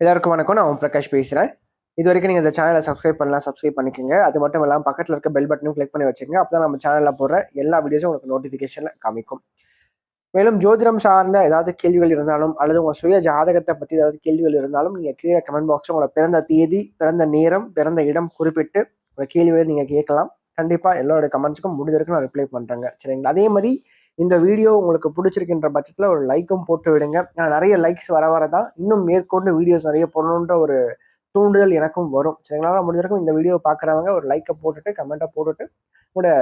எல்லாருக்கும் வணக்கம். நான் பிரகாஷ் பேசுகிறேன். இது வரைக்கும் நீங்கள் இந்த சேனலை சப்ஸ்கிரைப் பண்ணலாம், சப்ஸ்கிரைப் பண்ணிக்கோங்க. அது மட்டும் இல்லாமல் பக்கத்தில் இருக்க பெல் பட்டனும் கிளிக் பண்ணி வச்சுக்கோங்க. அப்போ தான் நம்ம சேனலில் போடுற எல்லா வீடியோஸும் உங்களுக்கு நோட்டிஃபிகேஷனில் காமிக்கும். மேலும் ஜோதிடம் சார்ந்த ஏதாவது கேள்விகள் இருந்தாலும் அல்லது உங்கள் சுய ஜாதகத்தை பற்றி ஏதாவது கேள்விகள் இருந்தாலும் நீங்கள் கீழே கமெண்ட் பாக்ஸில் உங்களோட பிறந்த தேதி, பிறந்த நேரம், பிறந்த இடம் குறிப்பிட்டு உங்கள் கேள்விகளை நீங்கள் கேட்கலாம். கண்டிப்பாக எல்லோருடைய கமெண்ட்ஸுக்கும் முடிஞ்ச வரைக்கும் நான் ரிப்ளை பண்ணுறேங்க. சரிங்களா? அதே மாதிரி இந்த வீடியோ உங்களுக்கு பிடிச்சிருக்கின்ற பட்சத்தில் ஒரு லைக்கும் போட்டு விடுங்க. நிறைய லைக்ஸ் வர தான் இன்னும் மேற்கொண்டு வீடியோஸ் நிறைய போடணுன்ற ஒரு தூண்டுதல் எனக்கும் வரும். சரிங்களா? முடிஞ்சிருக்கும் இந்த வீடியோ பார்க்குறவங்க ஒரு லைக்கை போட்டுட்டு கமெண்ட்டை போட்டுட்டு உங்களோட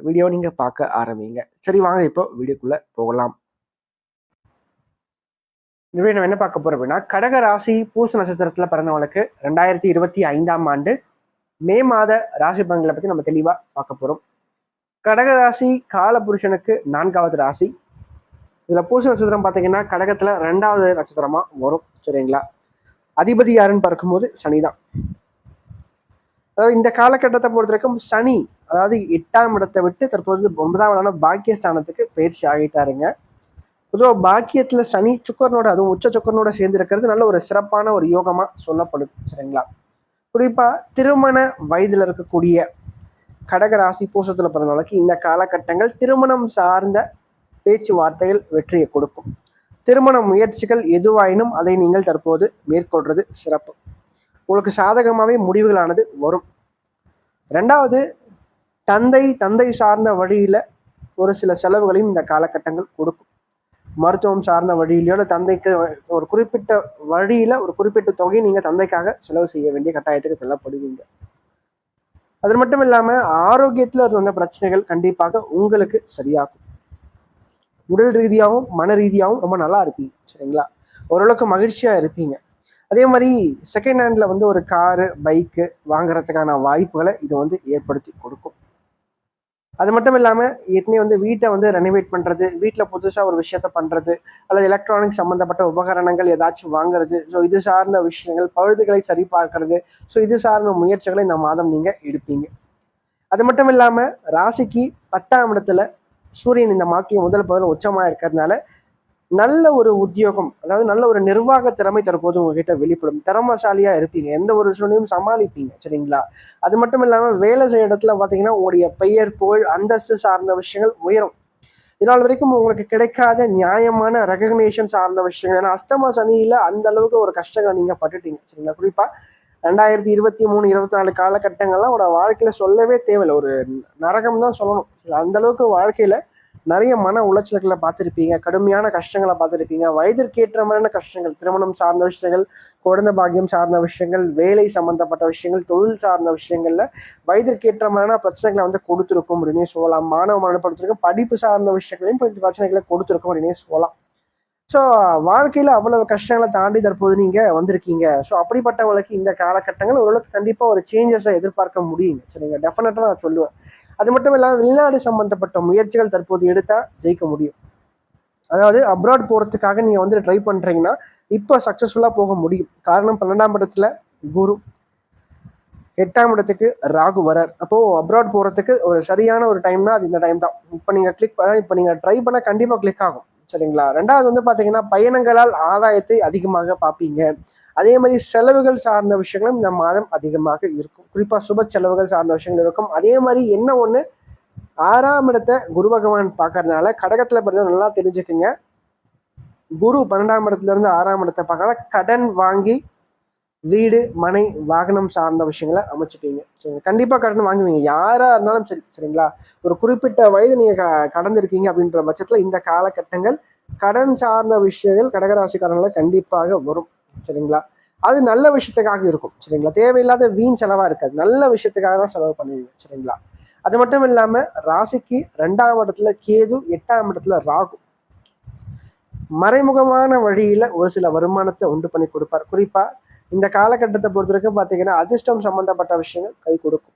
வீடியோ நீங்கள் பார்க்க ஆரம்பிங்க. சரி, வாங்க இப்போ வீடியோக்குள்ளே போகலாம். இந்த வீடியோ நம்ம என்ன பார்க்க போகிறோம் அப்படின்னா, கடக ராசி பூச நட்சத்திரத்தில் பிறந்தவங்களுக்கு 2025ஆம் ஆண்டு மே மாத ராசி பலன்களை பற்றி நம்ம தெளிவாக பார்க்க போகிறோம். கடகராசி காலபுருஷனுக்கு 4வது ராசி. இதில் பூச நட்சத்திரம் பார்த்தீங்கன்னா கடகத்தில் 2வது நட்சத்திரமாக வரும். சரிங்களா? அதிபதி யாருன்னு பார்க்கும்போது சனி தான். அதாவது இந்த காலகட்டத்தை பொறுத்த வரைக்கும் சனி, அதாவது 8ஆம் இடத்தை விட்டு தற்போது 9ஆம் இடம் பாக்கியஸ்தானத்துக்கு பயிற்சி ஆகிட்டாருங்க. பொதுவாக பாக்கியத்தில் சனி சுக்கரனோட, அதுவும் உச்ச சுக்கரனோட சேர்ந்து இருக்கிறது நல்ல ஒரு சிறப்பான ஒரு யோகமாக சொல்லப்படுது. சரிங்களா? குறிப்பாக திருமண வயதில் இருக்கக்கூடிய கடகராசி பூசத்தில் பிறந்தவங்களுக்கு இந்த காலகட்டங்கள் திருமணம் சார்ந்த பேச்சுவார்த்தைகள் வெற்றியை கொடுக்கும். திருமண முயற்சிகள் எதுவாயினும் அதை நீங்கள் தற்போது மேற்கொள்வது சிறப்பு. உங்களுக்கு சாதகமாகவே முடிவுகளானது வரும். 2வது, தந்தை சார்ந்த வழியில் ஒரு சில செலவுகளையும் இந்த காலகட்டங்கள் கொடுக்கும். மருத்துவம் சார்ந்த வழியிலையோ இல்லை தந்தைக்கு ஒரு குறிப்பிட்ட வழியில் ஒரு குறிப்பிட்ட தொகையை நீங்கள் தந்தைக்காக செலவு செய்ய வேண்டிய கட்டாயத்துக்கு தள்ளப்படுவீங்க. அது மட்டும் இல்லாமல் ஆரோக்கியத்தில் இருந்த பிரச்சனைகள் கண்டிப்பாக உங்களுக்கு சரியாகும். உடல் ரீதியாகவும் மன ரீதியாகவும் ரொம்ப நல்லா இருப்பீங்க. சரிங்களா? ஓரளவுக்கு மகிழ்ச்சியாக இருப்பீங்க. அதே மாதிரி செகண்ட் ஹேண்டில் ஒரு காரு, பைக்கு வாங்குறதுக்கான வாய்ப்புகளை இது ஏற்படுத்தி கொடுக்கும். அது மட்டும் இல்லாமல் ஏற்கனவே வீட்டை ரெனோவேட் பண்ணுறது, வீட்டில் புதுசாக ஒரு விஷயத்த பண்ணுறது, அல்லது எலக்ட்ரானிக்ஸ் சம்மந்தப்பட்ட உபகரணங்கள் ஏதாச்சும் வாங்குறது, ஸோ இது சார்ந்த விஷயங்கள், பழுதுகளை சரி பார்க்கறது, ஸோ இது சார்ந்த முயற்சிகளை இந்த மாதம் நீங்கள் எடுப்பீங்க. அது மட்டும் இல்லாமல் ராசிக்கு 10ஆம் இடத்துல சூரியன் இந்த மாதம் முதல் பகுதியில் உச்சமாக இருக்கிறதுனால நல்ல ஒரு உத்தியோகம், அதாவது நல்ல ஒரு நிர்வாக திறமை தற்போது உங்ககிட்ட வெளிப்படும். திறமசாலியாக இருப்பீங்க, எந்த ஒரு சூழ்நிலையும் சமாளிப்பீங்க. சரிங்களா? அது மட்டும் இல்லாமல் வேலை செய்ய இடத்துல பார்த்தீங்கன்னா உங்களுடைய பெயர், புகழ், அந்தஸ்து சார்ந்த விஷயங்கள் உயரும். இதனால் வரைக்கும் உங்களுக்கு கிடைக்காத நியாயமான ரெகக்னேஷன் சார்ந்த விஷயங்கள். ஏன்னா அஷ்டம சனியில் அந்த அளவுக்கு ஒரு கஷ்டங்கள் நீங்கள் பட்டுட்டீங்க. சரிங்களா? குறிப்பாக 2023, 24 காலகட்டங்கள்லாம் உங்களோட வாழ்க்கையில் சொல்லவே தேவையில்லை, ஒரு நரகம் தான் சொல்லணும். அந்த அளவுக்கு வாழ்க்கையில் நிறைய மன உளைச்சல்களை பார்த்துருப்பீங்க, கடுமையான கஷ்டங்களை பார்த்துருப்பீங்க. வயதிற்கேற்ற மாதிரியான கஷ்டங்கள், திருமணம் சார்ந்த விஷயங்கள், குழந்தை பாக்கியம் சார்ந்த விஷயங்கள், வேலை சம்பந்தப்பட்ட விஷயங்கள், தொழில் சார்ந்த விஷயங்கள்ல வயதிற்கேற்ற மாதிரியான பிரச்சனைகளை கொடுத்துருக்கும் அப்படின்னே சொல்லலாம். மாணவ மனப்படுத்திருக்கும் படிப்பு சார்ந்த விஷயங்களையும் பிரச்சனைகளை கொடுத்துருக்கும் அப்படின்னே சொல்லலாம். ஸோ வாழ்க்கையில் அவ்வளவு கஷ்டங்களை தாண்டி தற்போது நீங்கள் வந்திருக்கீங்க. ஸோ அப்படிப்பட்டவங்களுக்கு இந்த காலகட்டங்கள் ஓரளவுக்கு கண்டிப்பாக ஒரு சேஞ்சஸை எதிர்பார்க்க முடியுங்க. சரிங்க, டெஃபினட்டாக நான் சொல்லுவேன். அது மட்டும் இல்லாமல் வெளிநாடு சம்மந்தப்பட்ட முயற்சிகள் தற்போது எடுத்தால் ஜெயிக்க முடியும். அதாவது அப்ராட் போகிறதுக்காக நீங்கள் ட்ரை பண்ணுறீங்கன்னா இப்போ சக்ஸஸ்ஃபுல்லாக போக முடியும். காரணம் 12ஆம் இடத்துல குரு, 8ஆம் இடத்துக்கு ராகு வரார். அப்போது அப்ராட் போகிறதுக்கு ஒரு சரியான ஒரு டைம்னா அது இந்த டைம் தான். இப்போ நீங்கள் ட்ரை பண்ணால் கண்டிப்பாக கிளிக் ஆகும். சரிங்களா? 2வது பார்த்தீங்கன்னா பயணங்களால் ஆதாயத்தை அதிகமாக பார்ப்பீங்க. அதே மாதிரி செலவுகள் சார்ந்த விஷயங்களும் இந்த மாதம் அதிகமாக இருக்கும். குறிப்பாக சுப செலவுகள் சார்ந்த விஷயங்கள் இருக்கும். அதே மாதிரி என்ன ஒன்று, 6ஆம் இடத்தை குரு பகவான் பார்க்கறதுனால கடகத்தில் பார்த்தீங்கன்னா நல்லா தெரிஞ்சுக்குங்க, குரு 12ஆம் இடத்துலேருந்து 6ஆம் இடத்தை பார்க்கறத கடன் வாங்கி வீடு, மனை, வாகனம் சார்ந்த விஷயங்களை அமைச்சுப்பீங்க. சரிங்க, கண்டிப்பாக கடன் வாங்குவீங்க, யாராக இருந்தாலும் சரி. சரிங்களா? ஒரு குறிப்பிட்ட வயது நீங்கள் கடந்திருக்கீங்க அப்படின்ற பட்சத்தில் இந்த காலகட்டங்கள் கடன் சார்ந்த விஷயங்கள் கடகராசிக்காரங்களை கண்டிப்பாக வரும். சரிங்களா? அது நல்ல விஷயத்துக்காக இருக்கும். சரிங்களா? தேவையில்லாத வீண் செலவாக இருக்காது, நல்ல விஷயத்துக்காக தான் செலவு பண்ணுவீங்க. சரிங்களா? அது மட்டும் இல்லாமல் ராசிக்கு 2ஆம் இடத்துல கேது, 8ஆம் இடத்துல ராகு மறைமுகமான வழியில் ஒரு சில வருமானத்தை உண்டு பண்ணி கொடுப்பார். குறிப்பாக இந்த காலகட்டத்தை பொறுத்த வரைக்கும் பார்த்தீங்கன்னா அதிர்ஷ்டம் சம்பந்தப்பட்ட விஷயங்கள் கை கொடுக்கும்.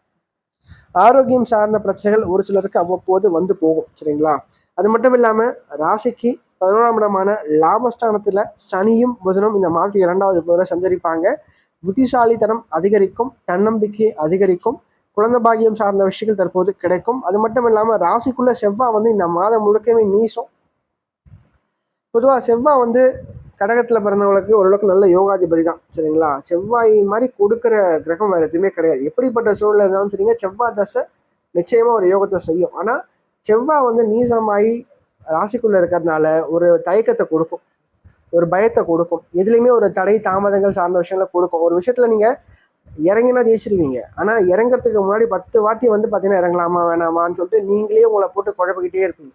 ஆரோக்கியம் சார்ந்த பிரச்சனைகள் ஒரு சிலருக்கு அவ்வப்போது போகும். சரிங்களா? அது மட்டும் இல்லாமல் ராசிக்கு 11ஆம் இடமான லாபஸ்தானத்தில் சனியும் புதனும் இந்த மாதம் 2வது போல சஞ்சரிப்பாங்க. புத்திசாலித்தனம் அதிகரிக்கும், தன்னம்பிக்கை அதிகரிக்கும், குழந்தை பாக்கியம் சார்ந்த விஷயங்கள் தற்போது கிடைக்கும். அது மட்டும் இல்லாமல் ராசிக்குள்ள செவ்வாய் இந்த மாதம் முழுக்கவே நீசம். பொதுவாக செவ்வாய் கடகத்தில் பிறந்தவங்களுக்கு ஓரளவுக்கு நல்ல யோகாதிபதி தான் சரிங்களா. செவ்வாய் மாதிரி கொடுக்குற கிரகம் வேறு எதுவுமே கிடையாது. எப்படிப்பட்ட சூழலில் இருந்தாலும் சரிங்க, செவ்வாய் தசை நிச்சயமாக ஒரு யோகத்தை செய்யும். ஆனால் செவ்வாய் வந்து நீசமாகி ராசிக்குள்ளே இருக்கிறதுனால ஒரு தயக்கத்தை கொடுக்கும், ஒரு பயத்தை கொடுக்கும், எதுலேயுமே ஒரு தடை தாமதங்கள் சார்ந்த விஷயங்களை கொடுக்கும். ஒரு விஷயத்தில் நீங்கள் இறங்கினா ஜெயிச்சிருவீங்க, ஆனால் இறங்கிறதுக்கு முன்னாடி 10 வாட்டி வந்து பார்த்தீங்கன்னா இறங்கலாமா வேணாமான்னு சொல்லிட்டு நீங்களே உங்களை போட்டு குழப்பிக்கிட்டே இருப்பீங்க.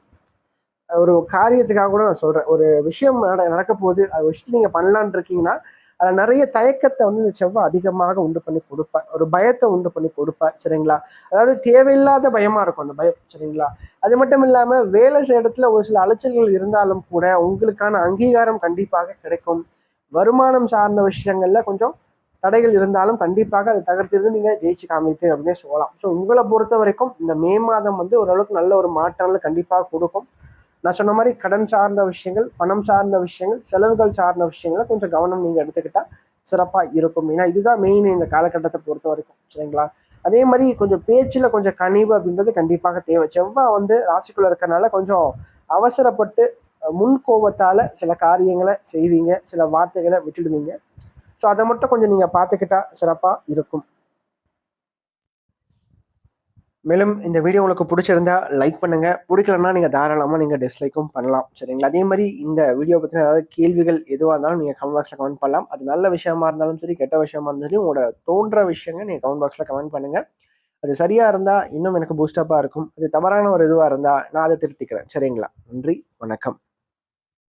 ஒரு காரியத்துக்காக கூட நான் சொல்கிறேன், ஒரு விஷயம் நடக்க போகுது, அது விஷயத்தை நீங்கள் பண்ணலான் இருக்கீங்கன்னா அதில் நிறைய தயக்கத்தை வந்து இந்த செவ்வாய் அதிகமாக உண்டு பண்ணி கொடுப்பேன், ஒரு பயத்தை உண்டு பண்ணி கொடுப்பேன் சரிங்களா. அதாவது தேவையில்லாத பயமாக இருக்கும் அந்த பயம் சரிங்களா. அது மட்டும் இல்லாமல் வேலை செய்ய இடத்துல ஒரு சில அலைச்சல்கள் இருந்தாலும் கூட உங்களுக்கான அங்கீகாரம் கண்டிப்பாக கிடைக்கும். வருமானம் சார்ந்த விஷயங்கள்ல கொஞ்சம் தடைகள் இருந்தாலும் கண்டிப்பாக அதை தகர்த்திருந்து நீங்கள் ஜெயிச்சு காமிப்பீங்க அப்படின்னே சொல்லலாம். ஸோ உங்களை பொறுத்த வரைக்கும் இந்த மே மாதம் வந்து ஓரளவுக்கு நல்ல ஒரு மாற்றங்கள் கண்டிப்பாக கொடுக்கும். நான் சொன்ன மாதிரி கடன் சார்ந்த விஷயங்கள், பணம் சார்ந்த விஷயங்கள், செலவுகள் சார்ந்த விஷயங்களை கொஞ்சம் கவனம் நீங்கள் எடுத்துக்கிட்டால் சிறப்பாக இருக்கும். ஏன்னா இதுதான் மெயின் இந்த காலகட்டத்தை பொறுத்த வரைக்கும் சரிங்களா. அதே மாதிரி கொஞ்சம் பேச்சில் கொஞ்சம் கனிவு அப்படின்றது கண்டிப்பாக தேவை. செவ்வாய் வந்து ராசிக்குள்ளே இருக்கிறனால கொஞ்சம் அவசரப்பட்டு முன் கோபத்தால் சில காரியங்களை செய்வீங்க, சில வார்த்தைகளை விட்டுடுவீங்க. ஸோ அதை மட்டும் கொஞ்சம் நீங்கள் பார்த்துக்கிட்டா சிறப்பாக இருக்கும். மேலும் இந்த வீடியோ உங்களுக்கு பிடிச்சிருந்தா லைக் பண்ணுங்க, பிடிக்கலன்னா நீங்கள் தாராளமாக நீங்கள் டிஸ்லைக்கும் பண்ணலாம் சரிங்களா. அதே மாதிரி இந்த வீடியோ பற்றின ஏதாவது கேள்விகள் எதுவாக இருந்தாலும் நீங்கள் கமெண்ட் பாக்ஸில் கமெண்ட் பண்ணலாம். அது நல்ல விஷயமா இருந்தாலும் சரி, கெட்ட விஷயமா இருந்தாலும் சரி, உங்களோட தோன்ற விஷயங்கள் நீங்கள் கமெண்ட் பாக்ஸில் கமெண்ட் பண்ணுங்க. அது சரியாக இருந்தால் இன்னும் எனக்கு பூஸ்டப்பாக இருக்கும், அது தவறான ஒரு இதுவாக இருந்தால் நான் அதை திருத்திக்கிறேன் சரிங்களா. நன்றி, வணக்கம்.